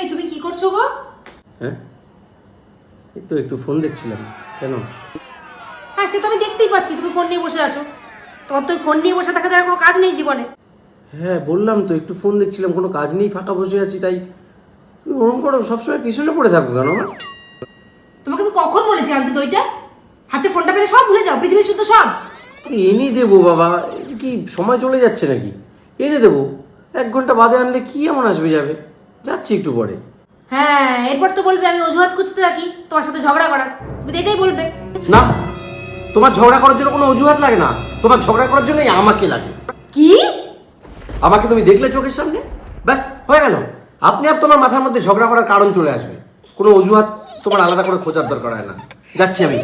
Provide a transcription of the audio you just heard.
এই তুমি কি করছো গো? হ্যাঁ, এই তো একটু ফোন দেখছিলাম। কেন? হ্যাঁ, সে তো আমি দেখতেই পাচ্ছি তুমি ফোন নিয়ে বসে আছো। তোমার তো ফোন নিয়ে বসে থাকা যাওয়ার কোনো কাজ নেই জীবনে। হ্যাঁ বললাম তো, একটু ফোন দেখছিলাম, কোনো কাজ নেই, ফাঁকা বসে আছি, তাই তুমি ওরকম করো, সবসময় পিছনে পড়ে থাকো কেন আমার? তোমাকে আমি কখন বলেছি আনতে দইটা? হাতে ফোনটা পেলে সব ভুলে যাও, পৃথিবীর শুদ্ধ সব। এনে দেবো বাবা, এটা কি সময় চলে যাচ্ছে নাকি? এনে দেবো, 1 ঘন্টা বাদে আনলে কি এমন আসবে যাবে, যাচ্ছি একটু পরে। হ্যাঁ, এরপর তো বলবে আমি অজুহাত খুঁজতে থাকি তোমার সাথে ঝগড়া করার। তুমি তো এটাই বলবে। না, তোমার ঝগড়া করার জন্য কোনো অজুহাত লাগে না, তোমার ঝগড়া করার জন্যই আমাকে লাগে। কি? আমাকে তুমি দেখলে চোখের সামনে, ব্যাস হয়ে গেল। আপনি তোমার মাথার মধ্যে ঝগড়া করার কারণ চলে আসবে। কোনো অজুহাত তোমার আলাদা করে খোঁজার দরকার হয় না। যাচ্ছি আমি।